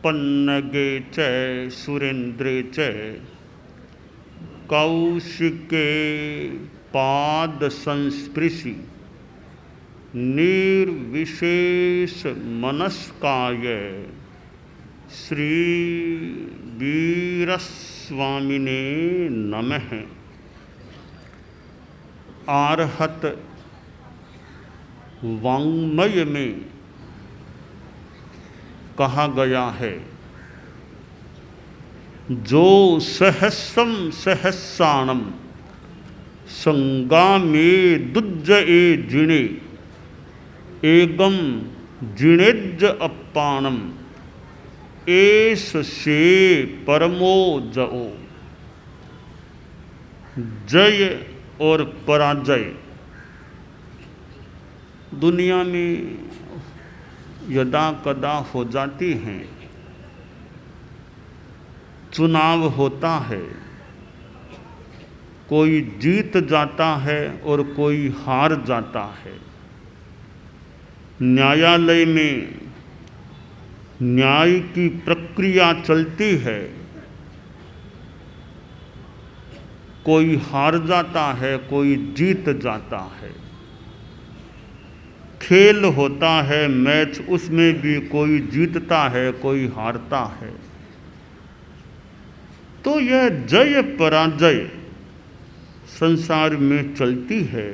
पन्नगे च सुरेन्द्रे च कौशिके पाद संस्पृशि निर्विशेष मनस्काय श्री वीरस्वामिने नमः। आर्हत वाङ्मय में कहा गया है, जो सहस्रम सहस्राणम संगामे दुज्जए जिणे एगम जिणेज अप्पाणम एस से परमो जओ। जय और पराजय दुनिया में यदा कदा हो जाती हैं। चुनाव होता है, कोई जीत जाता है और कोई हार जाता है। न्यायालय में न्याय की प्रक्रिया चलती है, कोई हार जाता है, कोई जीत जाता है। खेल होता है, मैच, उसमें भी कोई जीतता है, कोई हारता है। तो यह जय पराजय संसार में चलती है।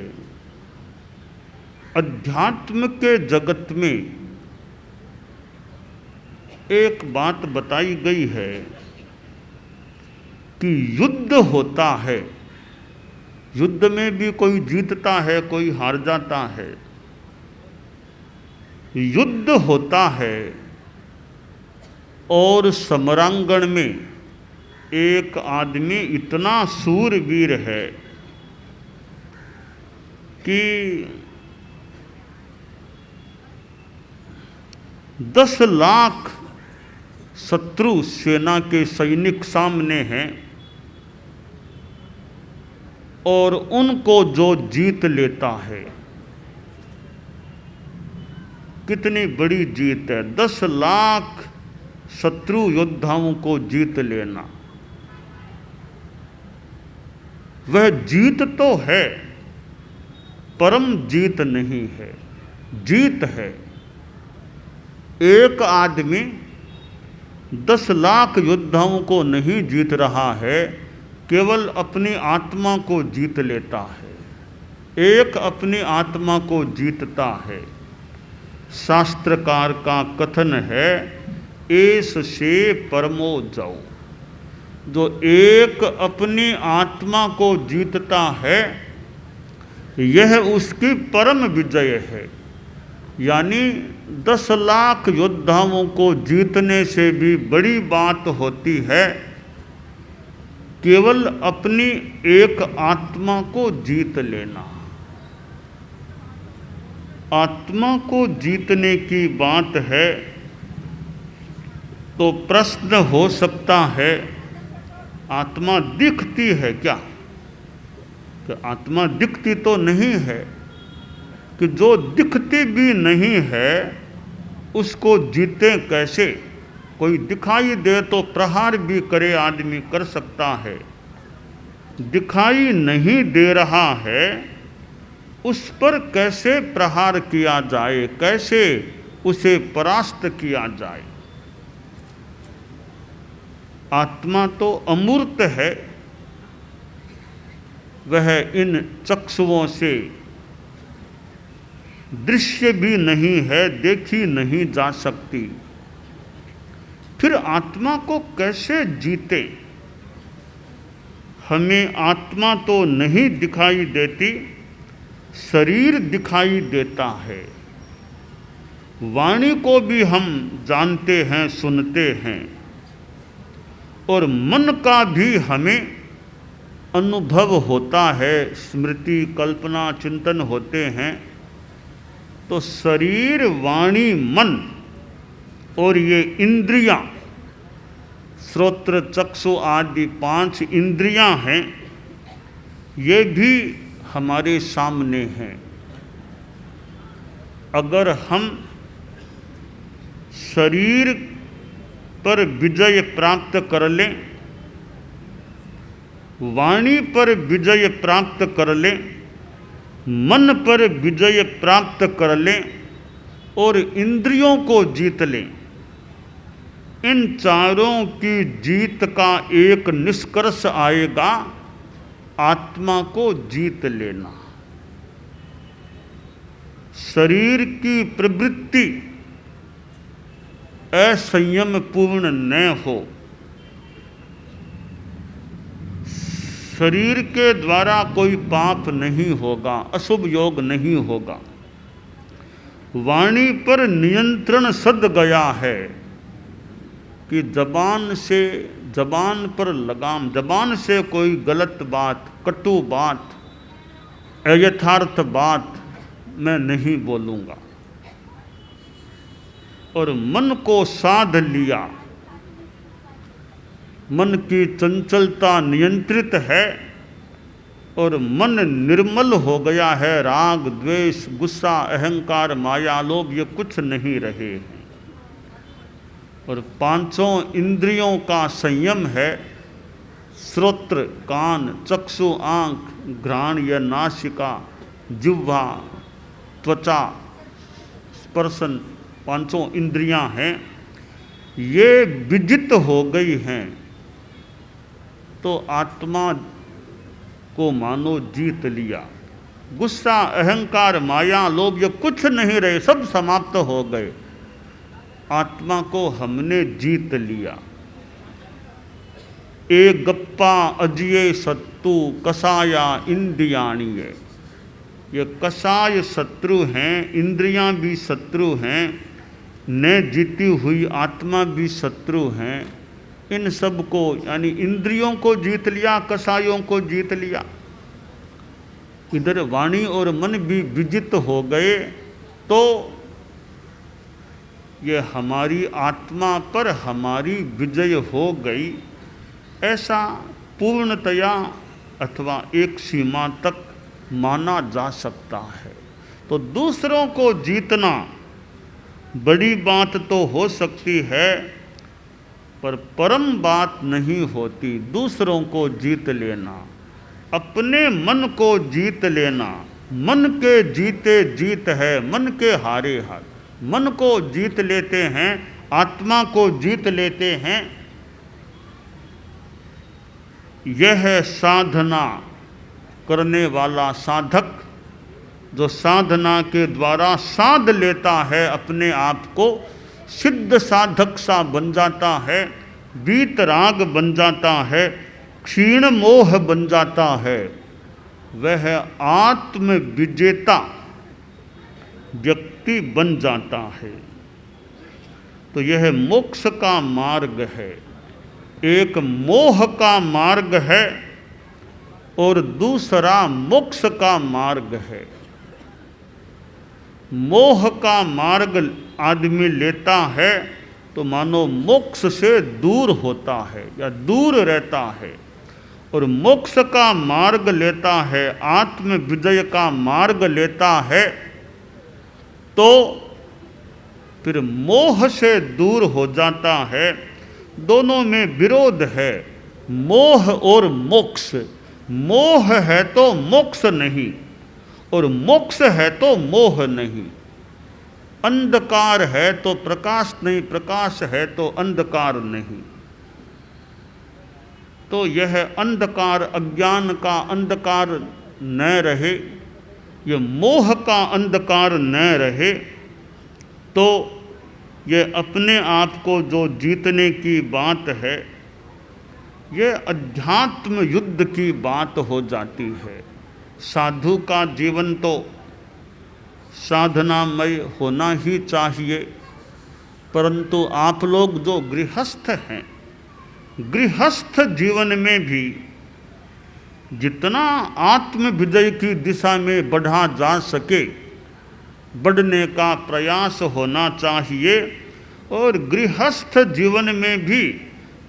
अध्यात्म के जगत में एक बात बताई गई है कि युद्ध होता है, युद्ध में भी कोई जीतता है, कोई हार जाता है। युद्ध होता है और समरांगण में एक आदमी इतना सूरवीर है कि 10 लाख शत्रु सेना के सैनिक सामने हैं और उनको जो जीत लेता है, कितनी बड़ी जीत है। 10 लाख शत्रु योद्धाओं को जीत लेना, वह जीत तो है, परम जीत नहीं है, जीत है। एक आदमी 10 लाख योद्धाओं को नहीं जीत रहा है, केवल अपनी आत्मा को जीत लेता है। एक अपनी आत्मा को जीतता है। शास्त्रकार का कथन है, एस से परमो जाओ। जो एक अपनी आत्मा को जीतता है, यह उसकी परम विजय है। यानी 10 लाख योद्धाओं को जीतने से भी बड़ी बात होती है केवल अपनी एक आत्मा को जीत लेना। आत्मा को जीतने की बात है तो प्रश्न हो सकता है, आत्मा दिखती है क्या? कि आत्मा दिखती तो नहीं है, कि जो दिखती भी नहीं है उसको जीते कैसे? कोई दिखाई दे तो प्रहार भी करे, आदमी कर सकता है। दिखाई नहीं दे रहा है, उस पर कैसे प्रहार किया जाए, कैसे उसे परास्त किया जाए? आत्मा तो अमूर्त है, वह इन चक्षुओं से दृश्य भी नहीं है, देखी नहीं जा सकती। फिर आत्मा को कैसे जीते? हमें आत्मा तो नहीं दिखाई देती, शरीर दिखाई देता है। वाणी को भी हम जानते हैं, सुनते हैं, और मन का भी हमें अनुभव होता है, स्मृति, कल्पना, चिंतन होते हैं। तो शरीर, वाणी, मन और ये इंद्रियां, श्रोत्र, चक्षु आदि 5 इंद्रियां हैं, ये भी हमारे सामने हैं। अगर हम शरीर पर विजय प्राप्त कर लें, वाणी पर विजय प्राप्त कर लें, मन पर विजय प्राप्त कर लें और इंद्रियों को जीत लें, इन चारों की जीत का एक निष्कर्ष आएगा, आत्मा को जीत लेना। शरीर की प्रवृत्ति असंयम पूर्ण न हो, शरीर के द्वारा कोई पाप नहीं होगा, अशुभ योग नहीं होगा। वाणी पर नियंत्रण सद गया है कि जबान पर लगाम, जबान से कोई गलत बात, कटु बात, अयथार्थ बात मैं नहीं बोलूँगा। और मन को साध लिया, मन की चंचलता नियंत्रित है और मन निर्मल हो गया है, राग द्वेष गुस्सा अहंकार माया लोभ ये कुछ नहीं रहे हैं। और पांचों इंद्रियों का संयम है, श्रोत्र कान चक्षु आँख घ्राण या नासिका जिह्वा त्वचा स्पर्शन, पांचों इंद्रियां हैं, ये विजित हो गई हैं तो आत्मा को मानो जीत लिया। गुस्सा अहंकार माया लोभ ये कुछ नहीं रहे, सब समाप्त हो गए, आत्मा को हमने जीत लिया। ए गप्पा अजिये सत्तु कसाया इंद्रियाणीय, ये कसाय शत्रु हैं, इंद्रियां भी शत्रु हैं, न जीती हुई आत्मा भी शत्रु हैं। इन सब को यानी इंद्रियों को जीत लिया, कसायों को जीत लिया, इधर वाणी और मन भी विजित हो गए तो ये हमारी आत्मा पर हमारी विजय हो गई, ऐसा पूर्णतया अथवा एक सीमा तक माना जा सकता है। तो दूसरों को जीतना बड़ी बात तो हो सकती है पर परम बात नहीं होती। दूसरों को जीत लेना, अपने मन को जीत लेना, मन के जीते जीत है, मन के हारे हार। मन को जीत लेते हैं, आत्मा को जीत लेते हैं, यह साधना करने वाला साधक जो साधना के द्वारा साध लेता है अपने आप को, सिद्ध साधक सा बन जाता है, वीतराग बन जाता है, क्षीण मोह बन जाता है, वह आत्म विजेता व्यक्ति बन जाता है। तो यह मोक्ष का मार्ग है। एक मोह का मार्ग है और दूसरा मोक्ष का मार्ग है। मोह का मार्ग आदमी लेता है तो मानो मोक्ष से दूर होता है या दूर रहता है, और मोक्ष का मार्ग लेता है, आत्म विजय का मार्ग लेता है तो फिर मोह से दूर हो जाता है। दोनों में विरोध है, मोह और मोक्ष। मोह है तो मोक्ष नहीं और मोक्ष है तो मोह नहीं। अंधकार है तो प्रकाश नहीं, प्रकाश है तो अंधकार नहीं। तो यह अंधकार अज्ञान का अंधकार न रहे, यह मोह का अंधकार न रहे, तो यह अपने आप को जो जीतने की बात है, यह अध्यात्म युद्ध की बात हो जाती है। साधु का जीवन तो साधनामय होना ही चाहिए, परंतु आप लोग जो गृहस्थ हैं, गृहस्थ जीवन में भी जितना आत्म विजय की दिशा में बढ़ा जा सके बढ़ने का प्रयास होना चाहिए। और गृहस्थ जीवन में भी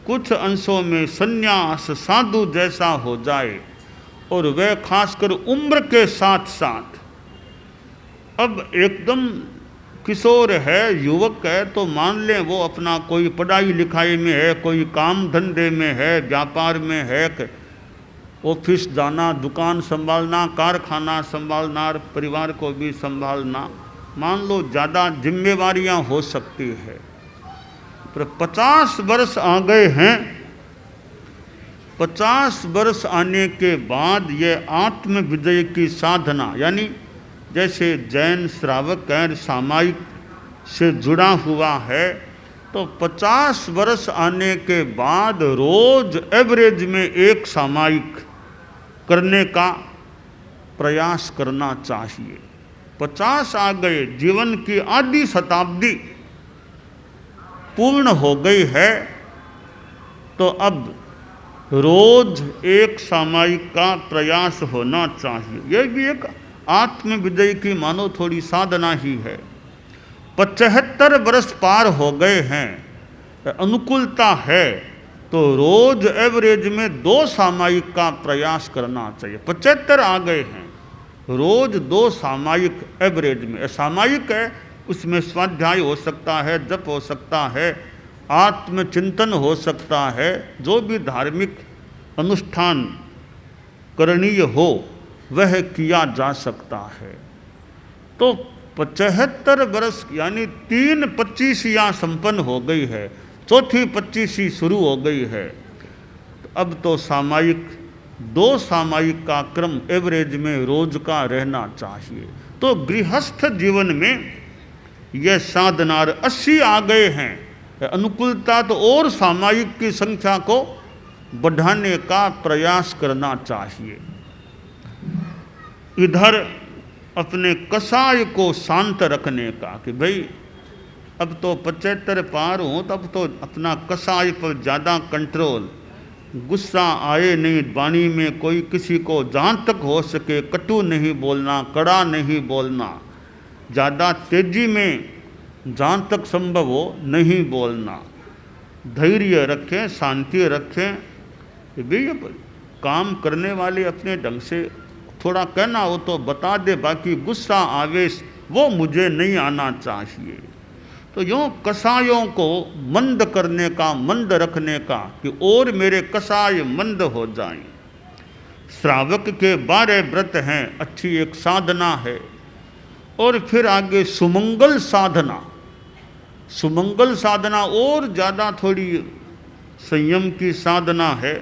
कुछ अंशों में संन्यास साधु जैसा हो जाए, और वह खासकर उम्र के साथ साथ। अब एकदम किशोर है, युवक है, तो मान लें वो अपना कोई पढ़ाई लिखाई में है, कोई काम धंधे में है, व्यापार में है, ऑफिस जाना, दुकान संभालना, कारखाना संभालना, परिवार को भी संभालना, मान लो ज़्यादा जिम्मेवारियां हो सकती है। पर 50 वर्ष आ गए हैं, 50 वर्ष आने के बाद ये आत्म विजय की साधना, यानी जैसे जैन श्रावक है, सामायिक से जुड़ा हुआ है, तो 50 वर्ष आने के बाद रोज एवरेज में एक सामायिक करने का प्रयास करना चाहिए। 50 आ गए, जीवन की आधी शताब्दी पूर्ण हो गई है, तो अब रोज एक सामायिक का प्रयास होना चाहिए। यह भी एक आत्म विजय की मानो थोड़ी साधना ही है। 75 वर्ष पार हो गए हैं, अनुकूलता है, तो रोज एवरेज में 2 सामायिक का प्रयास करना चाहिए। 75 आ गए हैं, रोज 2 सामायिक एवरेज में। सामायिक है, उसमें स्वाध्याय हो सकता है, जप हो सकता है, आत्मचिंतन हो सकता है, जो भी धार्मिक अनुष्ठान करणीय हो वह किया जा सकता है। तो 75 वर्ष यानी 3 25 संपन्न हो गई है, चौथी 25 शुरू हो गई है। अब तो सामायिक 2 सामायिक का क्रम एवरेज में रोज का रहना चाहिए। तो गृहस्थ जीवन में यह साधना 80 आ गए हैं, अनुकूलता तो और सामायिक की संख्या को बढ़ाने का प्रयास करना चाहिए। इधर अपने कसाय को शांत रखने का कि भाई अब तो 75 पार हूँ, तब तो अपना कसाय पर ज़्यादा कंट्रोल, गुस्सा आए नहीं वाणी में, कोई किसी को जहाँ तक हो सके कटु नहीं बोलना, कड़ा नहीं बोलना, ज़्यादा तेजी में जहाँ तक संभव हो नहीं बोलना, धैर्य रखें, शांति रखें। भाई काम करने वाले अपने ढंग से थोड़ा कहना हो तो बता दे, बाकी गुस्सा आवेश वो मुझे नहीं आना चाहिए। तो यूँ कसायों को मंद करने का, मंद रखने का, कि और मेरे कसाय मंद हो जाएं। श्रावक के 12 व्रत हैं, अच्छी एक साधना है। और फिर आगे सुमंगल साधना, सुमंगल साधना और ज़्यादा थोड़ी संयम की साधना है,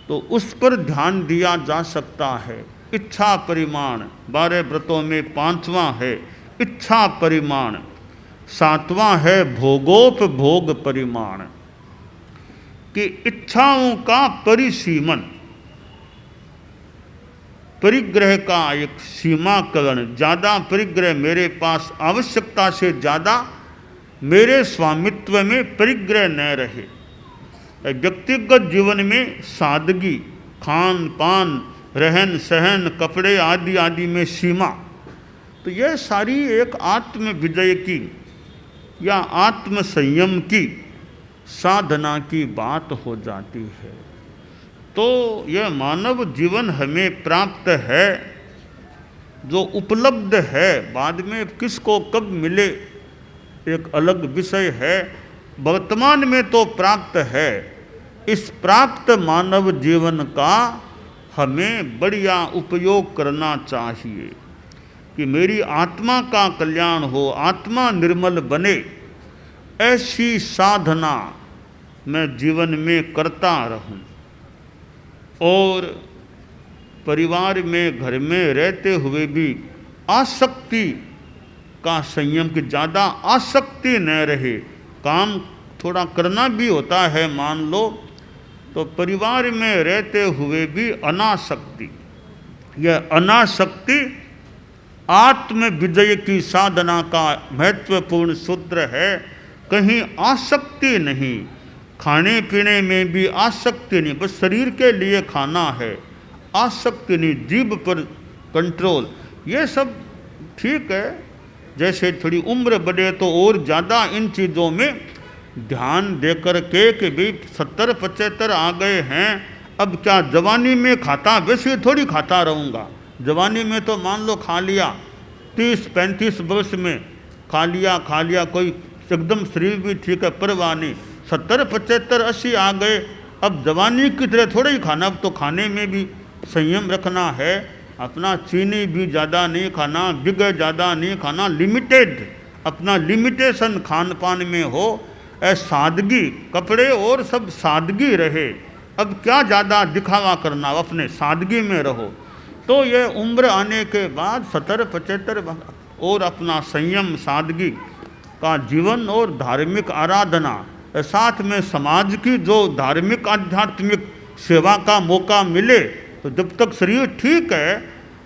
तो उस पर ध्यान दिया जा सकता है। इच्छा परिमाण 12 व्रतों में 5वां है इच्छा परिमाण, 7वां है भोगोपभोग परिमाण, कि इच्छाओं का परिसीमन, परिग्रह का एक सीमाकरण। ज़्यादा परिग्रह मेरे पास, आवश्यकता से ज़्यादा मेरे स्वामित्व में परिग्रह न रहे। व्यक्तिगत जीवन में सादगी, खान पान, रहन सहन, कपड़े आदि आदि में सीमा। तो यह सारी एक आत्म विजय की या आत्म संयम की साधना की बात हो जाती है। तो यह मानव जीवन हमें प्राप्त है, जो उपलब्ध है, बाद में किसको कब मिले एक अलग विषय है, वर्तमान में तो प्राप्त है। इस प्राप्त मानव जीवन का हमें बढ़िया उपयोग करना चाहिए कि मेरी आत्मा का कल्याण हो, आत्मा निर्मल बने, ऐसी साधना मैं जीवन में करता रहूं। और परिवार में, घर में रहते हुए भी आसक्ति का संयम, की ज़्यादा आसक्ति न रहे। काम थोड़ा करना भी होता है मान लो, तो परिवार में रहते हुए भी अनासक्ति, यह अनासक्ति आत्म विजय की साधना का महत्वपूर्ण सूत्र है। कहीं आसक्ति नहीं, खाने पीने में भी आसक्ति नहीं, बस शरीर के लिए खाना है, आसक्ति नहीं, जीभ पर कंट्रोल, ये सब ठीक है। जैसे थोड़ी उम्र बढ़े तो और ज़्यादा इन चीज़ों में ध्यान दे कर के कि भाई 70-75 आ गए हैं, अब क्या जवानी में खाता, वैसे थोड़ी खाता रहूँगा। जवानी में तो मान लो खा लिया, 30-35 वर्ष में खा लिया, कोई एकदम शरीर भी ठीक है, परवाह नहीं। 70, 75, 80 आ गए, अब जवानी की तरह थोड़ा ही खाना, अब तो खाने में भी संयम रखना है अपना। चीनी भी ज़्यादा नहीं खाना, बिगर ज़्यादा नहीं खाना, लिमिटेड, अपना लिमिटेशन खान पान में हो। सादगी, कपड़े और सब सादगी रहे। अब क्या ज़्यादा दिखावा करना, अपने सादगी में रहो। तो ये उम्र आने के बाद 70, 75 और अपना संयम, सादगी का जीवन और धार्मिक आराधना, साथ में समाज की जो धार्मिक आध्यात्मिक सेवा का मौका मिले, तो जब तक शरीर ठीक है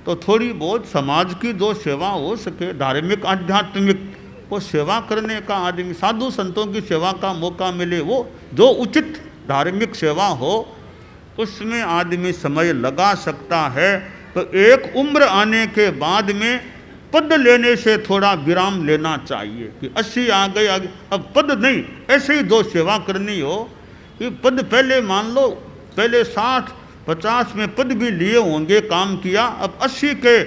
तो थोड़ी बहुत समाज की जो सेवा हो सके, धार्मिक आध्यात्मिक वो सेवा करने का, आदमी साधु संतों की सेवा का मौका मिले, वो जो उचित धार्मिक सेवा हो उसमें आदमी समय लगा सकता है। तो एक उम्र आने के बाद में पद लेने से थोड़ा विराम लेना चाहिए कि 80 आ गए, अब पद नहीं, ऐसे ही दो सेवा करनी हो कि पद पहले मान लो, पहले 60, 50 में पद भी लिए होंगे, काम किया, अब 80 के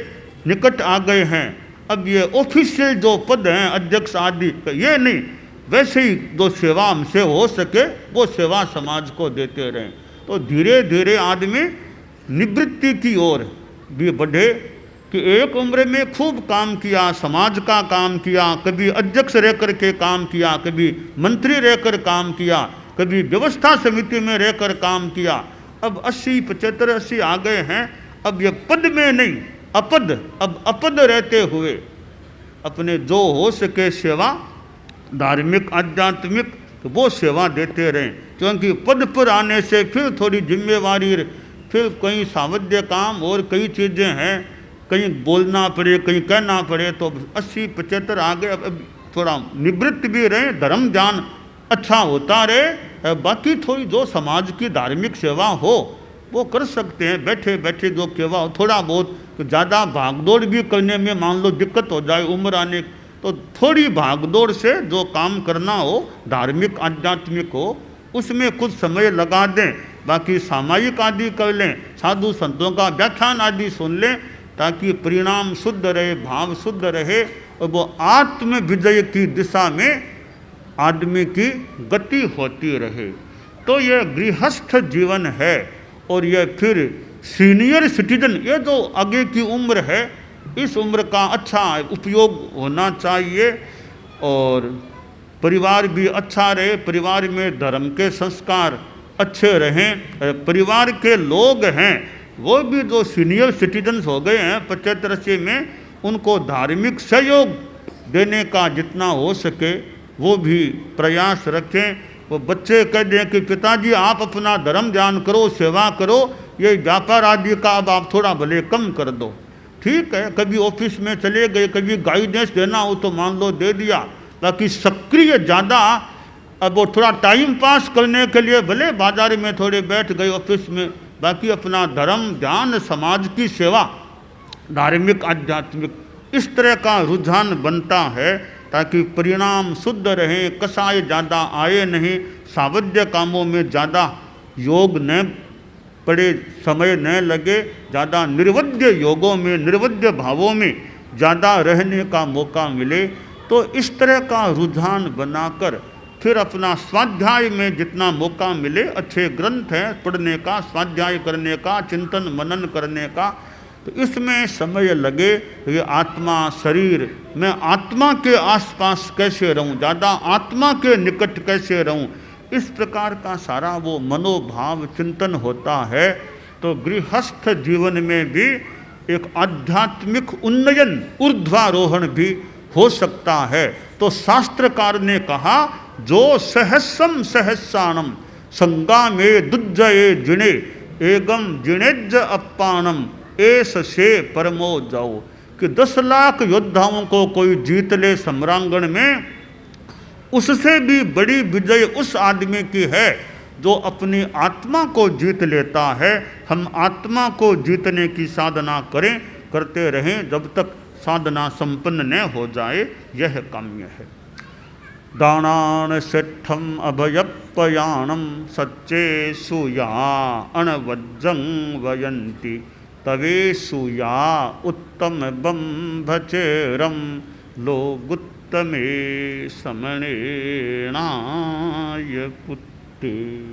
निकट आ गए हैं, अब ये ऑफिशियल जो पद हैं अध्यक्ष आदि, ये नहीं, वैसे ही जो सेवा हमसे हो सके वो सेवा समाज को देते रहें। तो धीरे धीरे आदमी निवृत्ति की ओर भी बढ़े कि एक उम्र में खूब काम किया, समाज का काम किया, कभी अध्यक्ष रहकर के काम किया, कभी मंत्री रहकर काम किया, कभी व्यवस्था समिति में रहकर काम किया, अब 80, 75, 80 आ गए हैं, अब ये पद में नहीं, अपद, अब अपद रहते हुए अपने जो हो सके सेवा धार्मिक आध्यात्मिक वो सेवा देते रहें। क्योंकि पद पर आने से फिर थोड़ी जिम्मेवारी, फिर कहीं सावध्य काम और कई चीज़ें हैं, कहीं बोलना पड़े, कहीं कहना पड़े, तो 80, 75 आ गए, अब थोड़ा निवृत्त भी रहें, धर्म ज्ञान अच्छा होता रहे, बाकी थोड़ी जो समाज की धार्मिक सेवा हो वो कर सकते हैं, बैठे बैठे जो सेवा हो, थोड़ा बहुत। तो ज़्यादा भागदौड़ भी करने में मान लो दिक्कत हो जाए उम्र आने, तो थोड़ी भागदौड़ से जो काम करना हो धार्मिक आध्यात्मिक हो उसमें कुछ समय लगा दें, बाकी सामायिक आदि कर लें, साधु संतों का व्याख्यान आदि सुन लें, ताकि परिणाम शुद्ध रहे, भाव शुद्ध रहे और वो आत्म विजय की दिशा में आदमी की गति होती रहे। तो यह गृहस्थ जीवन है। और यह फिर सीनियर सिटीजन, ये जो आगे की उम्र है, इस उम्र का अच्छा उपयोग होना चाहिए और परिवार भी अच्छा रहे, परिवार में धर्म के संस्कार अच्छे रहें, परिवार के लोग हैं वो भी जो सीनियर सिटीजन्स हो गए हैं 75, 80 में, उनको धार्मिक सहयोग देने का जितना हो सके वो भी प्रयास रखें। वो बच्चे कह दें कि पिताजी आप अपना धर्म ध्यान करो, सेवा करो, ये व्यापार आदि का अब आप थोड़ा भले कम कर दो, ठीक है, कभी ऑफिस में चले गए, कभी गाइडेंस देना हो तो मान लो दे दिया, बाकी सक्रिय ज़्यादा अब वो थोड़ा टाइम पास करने के लिए भले बाजार में थोड़े बैठ गए ऑफिस में, बाकी अपना धर्म ध्यान समाज की सेवा धार्मिक आध्यात्मिक इस तरह का रुझान बनता है, ताकि परिणाम शुद्ध रहे, कसाय ज़्यादा आए नहीं, सावध्य कामों में ज़्यादा योग न पड़े, समय न लगे, ज़्यादा निर्वध्य योगों में, निर्वध्य भावों में ज़्यादा रहने का मौका मिले। तो इस तरह का रुझान बनाकर फिर अपना स्वाध्याय में जितना मौका मिले, अच्छे ग्रंथ हैं पढ़ने का, स्वाध्याय करने का, चिंतन मनन करने का, तो इसमें समय लगे। ये आत्मा शरीर, मैं आत्मा के आसपास कैसे रहूं, ज़्यादा आत्मा के निकट कैसे रहूं, इस प्रकार का सारा वो मनोभाव चिंतन होता है। तो गृहस्थ जीवन में भी एक आध्यात्मिक उन्नयन, ऊर्ध्वारोहण भी हो सकता है। तो शास्त्रकार ने कहा, जो सहस्रम सहस्राणम संगा में दुज्जये जिणे एगम जिणेज अप्पानम एस से परमो जाओ, कि 10 लाख योद्धाओं को कोई जीत ले सम्रांगण में, उससे भी बड़ी विजय उस आदमी की है जो अपनी आत्मा को जीत लेता है। हम आत्मा को जीतने की साधना करें, करते रहें जब तक साधना संपन्न न हो जाए, यह काम्य है। दानान सिद्धम अभयपयाणम सच्चे सुया अणवज्जं वयंती तवे सुया उत्तम बंभचेरम लोगुत्तमे समणेणाय पुत्ते।